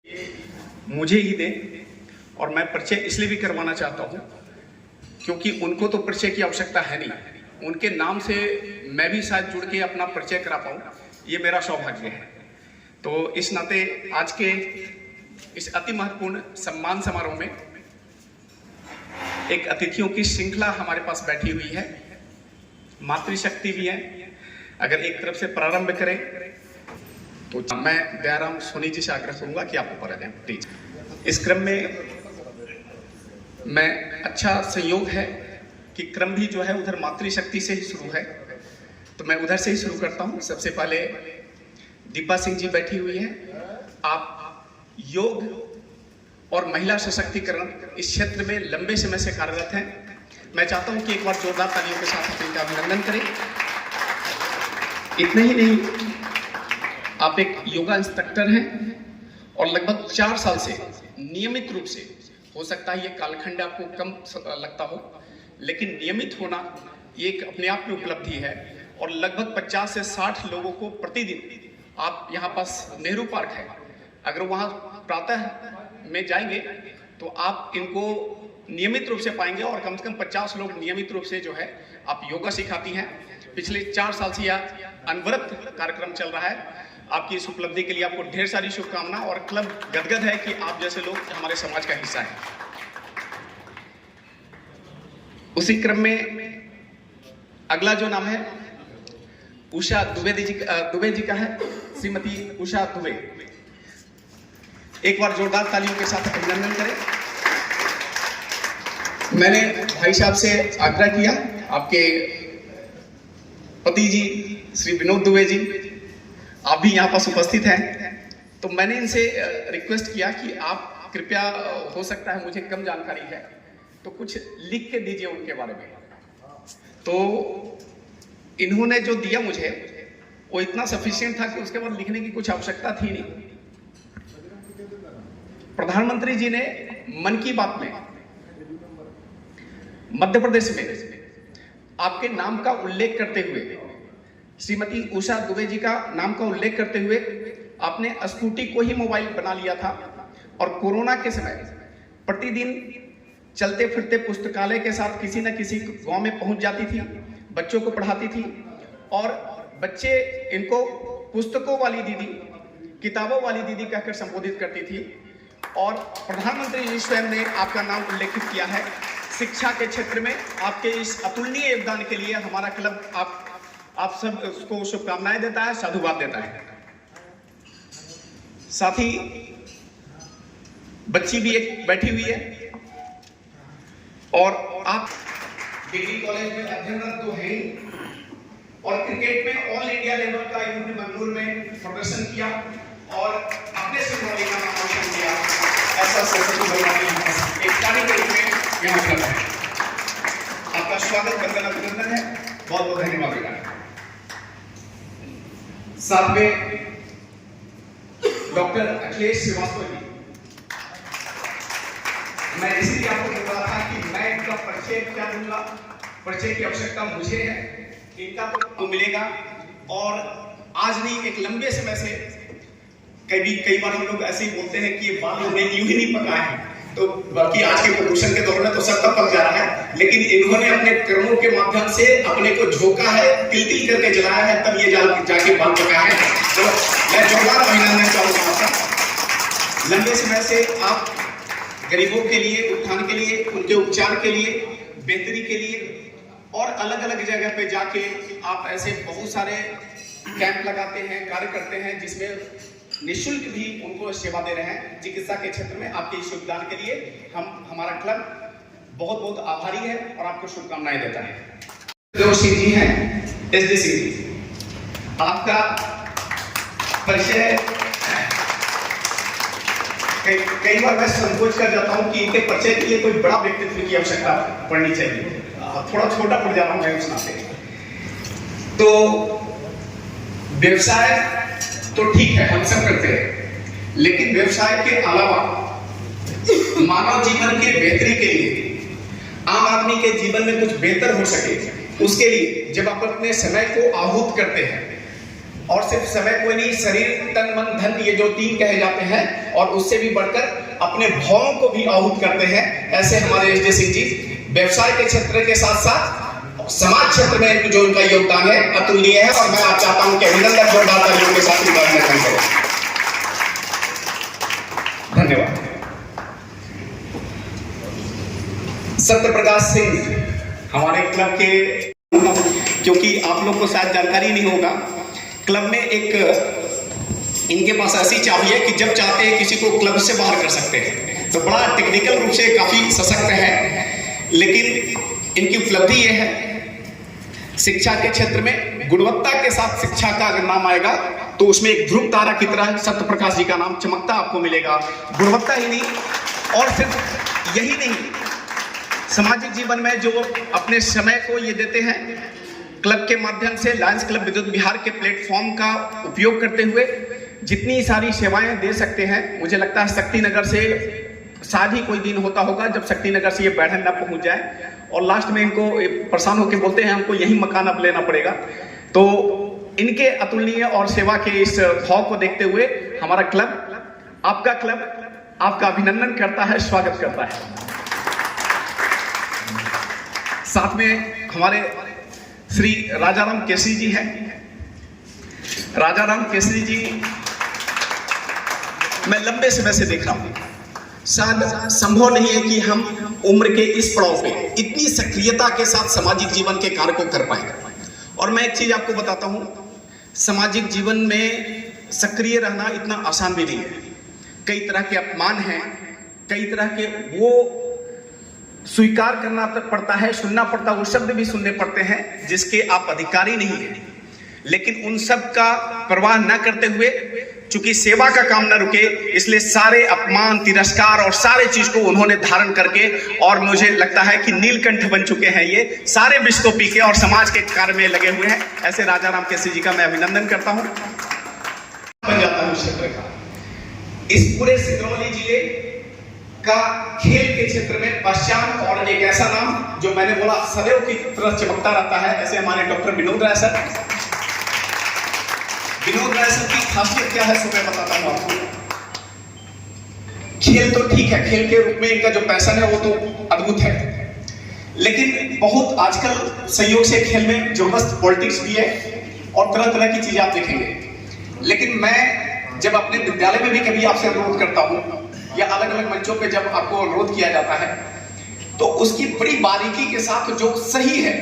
मुझे ही दें, और मैं परिचय इसलिए भी करवाना चाहता हूँ क्योंकि उनको तो परिचय की आवश्यकता है नहीं, उनके नाम से मैं भी शायद जुड़ के अपना परिचय करा पाऊँ, ये मेरा सौभाग्य है। तो इस नाते आज के इस अति महत्वपूर्ण सम्मान समारोह में एक अतिथियों की श्रृंखला हमारे पास बैठी हुई है, मातृशक्ति भी है। अगर एक तरफ से प्रारंभ करें तो मैं दयाराम सोनी जी से आग्रह करूंगा कि आप ऊपर आ जाएं प्लीज। इस क्रम में मैं अच्छा संयोग है कि क्रम भी जो है उधर मातृशक्ति से ही शुरू है, तो मैं उधर से ही शुरू करता हूं। सबसे पहले दीपा सिंह जी बैठी हुई हैं। आप योग और महिला सशक्तिकरण इस क्षेत्र में लंबे समय से कार्यरत हैं। मैं चाहता हूं कि एक बार जोरदार तालियों के साथ आप इनका अभिनंदन करें। इतना ही नहीं, आप एक योगा इंस्ट्रक्टर हैं और लगभग 4 साल से नियमित रूप से, हो सकता है ये कालखंड आपको कम लगता हो, लेकिन नियमित होना ये एक अपने आप में उपलब्धि है। और लगभग 50 से 60 लोगों को प्रतिदिन, आप यहाँ पास नेहरू पार्क है, अगर वहाँ प्रातः में जाएंगे तो आप इनको नियमित रूप से पाएंगे और कम से कम 50 लोग नियमित रूप से जो है आप योगा सिखाती हैं। पिछले 4 साल से यह अनवरत कार्यक्रम चल रहा है। आपकी इस उपलब्धि के लिए आपको ढेर सारी शुभकामना, और क्लब गदगद है कि आप जैसे लोग हमारे समाज का हिस्सा है। उसी क्रम में अगला जो नाम है उषा दुबे जी का है, श्रीमती उषा दुबे। एक बार जोरदार तालियों के साथ अभिनंदन करें। मैंने भाई साहब से आग्रह किया, आपके पति जी श्री विनोद दुबे जी आप भी यहाँ पास उपस्थित हैं, तो मैंने इनसे रिक्वेस्ट किया कि आप कृपया, हो सकता है मुझे कम जानकारी है, तो कुछ लिख के दीजिए उनके बारे में। तो इन्होंने जो दिया मुझे वो इतना सफिशिएंट था कि उसके बाद लिखने की कुछ आवश्यकता थी नहीं। प्रधानमंत्री जी ने मन की बात में मध्य प्रदेश में आपके नाम का उल्लेख करते हुए, श्रीमती उषा दुबे जी का नाम का उल्लेख करते हुए, आपने स्कूटी को ही मोबाइल बना लिया था और कोरोना के समय प्रतिदिन चलते फिरते पुस्तकालय के साथ किसी न किसी गांव में पहुंच जाती थी, बच्चों को पढ़ाती थी, और बच्चे इनको पुस्तकों वाली दीदी, किताबों वाली दीदी कहकर संबोधित करती थी। और प्रधानमंत्री जी स्वयं ने आपका नाम उल्लेखित किया है। शिक्षा के क्षेत्र में आपके इस अतुलनीय योगदान के लिए हमारा क्लब आप सब उसको शुभकामनाएं देता है, साधुवाद देता है। साथ ही बच्ची भी एक बैठी हुई है, और आप डिग्री कॉलेज में अध्ययनरत तो है, और क्रिकेट में ऑल इंडिया लेवल का इन्होंने बेंगलुरु में प्रदर्शन किया और अपने से का नाम रोशन किया। ऐसा एक कार्य के रूप में यहाँ पर है। आपका स्वागत करना अभिनंदन है, बहुत बहुत धन्यवाद। साथ में डॉक्टर अखिलेश श्रीवास्तव जी, मैं इसीलिए आपको बोल रहा था कि मैं इनका परिचय क्या दूंगा, परिचय की आवश्यकता मुझे है, इनका तो मिलेगा। और आज नहीं, एक लंबे समय से कई बार हम लोग ऐसे ही बोलते हैं कि ये बाल हमने यूं ही नहीं पकाए हैं, तो बाकी आज के प्रदूषण के दौर में तो सब तक पक जा रहा है, लेकिन इन्होंने अपने कर्मों के माध्यम से अपने को झोंका है, तिल तिल करके जलाया है, तब ये जाके बाल पका है। तो मैं जोरदार अभिनंदन चाहूंगा आपका। लंबे समय से आप गरीबों के लिए, उत्थान के लिए, उनके उपचार के लिए, बेहतरी के लिए, और अलग अलग जगह पे जाके आप ऐसे बहुत सारे कैंप लगाते हैं, कार्य करते हैं, जिसमें निःशुल्क भी उनको सेवा दे रहे हैं। चिकित्सा के क्षेत्र में आपके इस योगदान के लिए हमारा क्लब बहुत बहुत आभारी है और आपको शुभकामनाएं देता है। जोशी जी हैं SDC, आपका परिचय कई बार मैं संकोच कर जाता हूं कि इनके परिचय के लिए कोई बड़ा व्यक्तित्व की आवश्यकता पड़नी चाहिए, थोड़ा छोटा पड़ जा रहा हूं मैं उस नाते। तो व्यवसाय तो ठीक है, हम सब करते हैं, लेकिन व्यवसाय के अलावा मानव जीवन के बेहतरी के लिए, आम आदमी के जीवन में कुछ बेहतर हो सके, उसके लिए जब आप अपने समय को आहूत करते हैं, और सिर्फ समय कोई नहीं, शरीर, तन, मन, धन, ये जो तीन कहे जाते हैं, और उससे भी बढ़कर अपने भावों को भी आहूत करते हैं। ऐसे हमारे एस डी सिंह जी व्यवसाय के क्षेत्र के साथ साथ समाज क्षेत्र में जो उनका योगदान है अतुलनीय है, और मैं आप चाहता हूं कि अभिनंदन जोरदार तालियों के साथ करें। धन्यवाद। सत्य प्रकाश सिंह हमारे क्लब के, क्योंकि आप लोग को शायद जानकारी नहीं होगा, क्लब में एक इनके पास ऐसी चाबी है कि जब चाहते हैं किसी को क्लब से बाहर कर सकते हैं। तो बड़ा टेक्निकल रूप से काफी सशक्त है, लेकिन इनकी उपलब्धि ये है शिक्षा के क्षेत्र में गुणवत्ता के साथ शिक्षा का अगर नाम आएगा तो उसमें एक ध्रुव तारा की तरह सत्य प्रकाश जी का नाम चमकता आपको मिलेगा। गुणवत्ता ही नहीं, और सिर्फ यही नहीं, सामाजिक जीवन में जो अपने समय को ये देते हैं, क्लब के माध्यम से लायंस क्लब विद्युत बिहार के प्लेटफॉर्म का उपयोग करते हुए जितनी सारी सेवाएं दे सकते हैं। मुझे लगता है शक्ति नगर से शायद ही कोई दिन होता होगा जब शक्ति नगर से ये बैठन न पहुंच जाए, और लास्ट में इनको परेशान होकर बोलते हैं हमको यही मकान अब लेना पड़ेगा। तो इनके अतुलनीय और सेवा के इस भाव को देखते हुए हमारा क्लब आपका अभिनंदन करता है, स्वागत करता है। साथ में हमारे श्री राजाराम केसरी जी हैं। राजाराम केसरी जी मैं लंबे समय से देख रहा हूं, शायद संभव नहीं है कि हम उम्र के इस पड़ाव पे इतनी सक्रियता के साथ सामाजिक जीवन के कार्य को कर पाए। और मैं एक चीज आपको बताता हूं, सामाजिक जीवन में सक्रिय रहना इतना आसान भी नहीं है। कई तरह के अपमान हैं, कई तरह के वो स्वीकार करना पड़ता है, सुनना पड़ता है, वो शब्द भी सुनने पड़ते हैं जिसके आप अधिकारी नहीं हैं। लेकिन उन सब का परवाह न करते हुए, चूंकि सेवा का काम न रुके, इसलिए सारे अपमान, तिरस्कार और सारे चीज को उन्होंने धारण करके, और मुझे लगता है कि नीलकंठ बन चुके हैं ये, सारे विष को पी के और समाज के कार्य में लगे हुए हैं। ऐसे राजाराम केसरी जी का मैं अभिनंदन करता हूं। बन जाता हूं क्षेत्र का, इस पूरे सिंगरौली जिले का खेल के क्षेत्र में पहचान और एक ऐसा नाम जो मैंने बोला सदैव की तरह चमकता रहता है। ऐसे हमारे doctor Vinod Rai sir. Vinod Rai sir की खासियत क्या है सो मैं बताता हूं आपको। खेल तो ठीक है, खेल के रूप में इनका जो पैशन है वो तो अद्भुत है, लेकिन बहुत आजकल संयोग से खेल में जबरदस्त पॉलिटिक्स भी है और तरह तरह की चीजें आप देखेंगे। लेकिन मैं जब अपने विद्यालय में भी कभी आपसे अनुरोध करता हूं या अलग अलग मंचों पे जब आपको अनुरोध किया जाता है, तो उसकी बड़ी बारीकी के साथ जो सही है,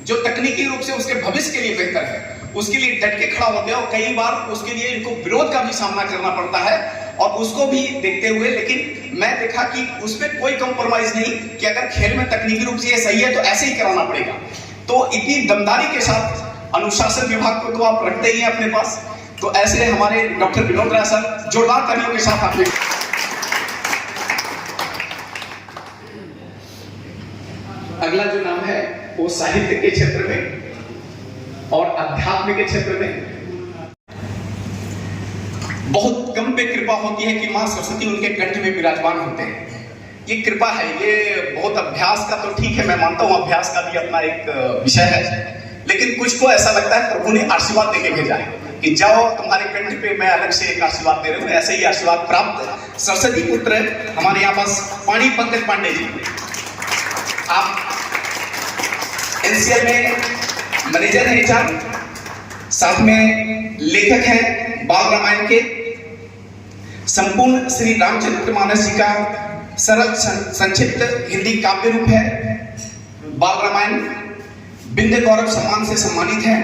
जो तकनीकी रूप से उसके भविष्य के लिए बेहतर है, उसके लिए डट के खड़ा होते हैं। और कई बार उसके लिए इनको विरोध का भी सामना करना पड़ता है, और उसको भी देखते हुए, लेकिन मैं देखा कि उसमें कोई कंप्रोमाइज नहीं कि अगर खेल में तकनीकी रूप से ये सही है तो ऐसे ही कराना पड़ेगा। तो इतनी दमदारी के साथ अनुशासन विभाग को तो आप रखते ही हैं अपने पास। तो ऐसे हमारे डॉक्टर विनोद राय सर, जोरदार तालियों के साथ आपने। अगला जो नाम है वो साहित्य के क्षेत्र में और अध्यात्म के क्षेत्र में बहुत कम पे कृपा होती है कि मां सरस्वती उनके कंठ में विराजमान होते हैं। ये कृपा है, ये बहुत अभ्यास का तो ठीक है, मैं मानता हूं अभ्यास का भी अपना एक विषय है, लेकिन कुछ को ऐसा लगता है प्रभु ने आशीर्वाद देके भेजा है कि जाओ तुम्हारे कंठ पे मैं अलग से एक आशीर्वाद दे रहा हूं। ऐसे ही आशीर्वाद प्राप्त सरस्वती पुत्र हमारे यहाँ पास पाणी पंकज पांडे जी, आप एनसीएल में मैनेजर हैं HR, साथ में लेखक हैं बाल रामायण के। संपूर्ण श्री रामचरितमानस जी का सरल संक्षिप्त हिंदी काव्य रूप है बाल रामायण। विंध्य गौरव सम्मान से सम्मानित है।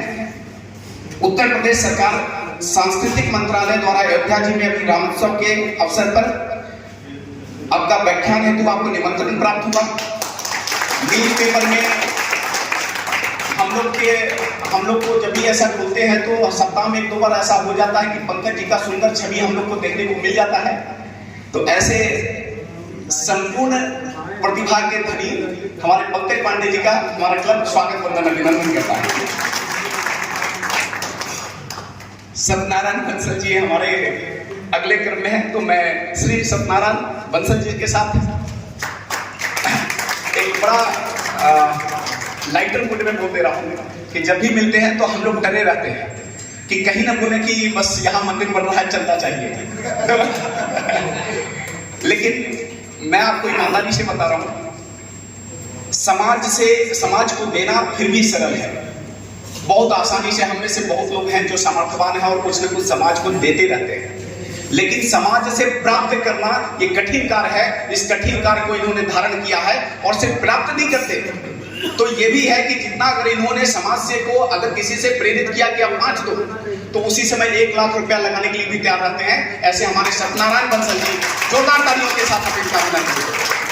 उत्तर प्रदेश सरकार सांस्कृतिक मंत्रालय द्वारा अयोध्या जी में अभी रामोत्सव के अवसर पर आपका व्याख्यान हेतु आपको निमंत्रण प्राप्त हुआ। न्यूज पेपर में हम लोग को जब भी ऐसा बोलते हैं तो सप्ताह में 1-2 बार ऐसा हो जाता है कि पंकज जी का सुंदर छवि हम लोग को देखने को मिल जाता है। तो ऐसे संपूर्ण प्रतिभा के धनी हमारे पंकज पांडे जी का हमारा क्लब स्वागत वंदन अभिनंदन करता है। सत्यनारायण बंसल जी हमारे अगले क्रम में है, तो मैं श्री सत्यनारायण बंसल जी के साथ एक बड़ा लाइटर मूड में बोलते रहा हूं कि जब भी मिलते हैं तो हम लोग डरे रहते हैं कि कहीं ना बोले कि बस यहाँ मंदिर बन रहा है, चलता चाहिए। लेकिन मैं आपको ईमानदारी से बता रहा हूं, समाज को देना फिर भी सरल है। बहुत आसानी से, हम में से बहुत लोग हैं जो सामर्थ्यवान हैं और कुछ न कुछ समाज को देते रहते हैं, लेकिन समाज से प्राप्त करना ये कठिन कार्य है। इस कठिन कार्य को इन्होंने धारण किया है और सिर्फ प्राप्त नहीं करते, तो ये भी है कि जितना अगर इन्होंने समाज से को अगर किसी से प्रेरित किया कि आप 5 दो, तो उसी समय 1 लाख रुपया लगाने के लिए भी तैयार रहते हैं। ऐसे हमारे सत्यनारायण बंसल जी, जोरदार तालियों के साथ आप इनका अभिनंदन करें।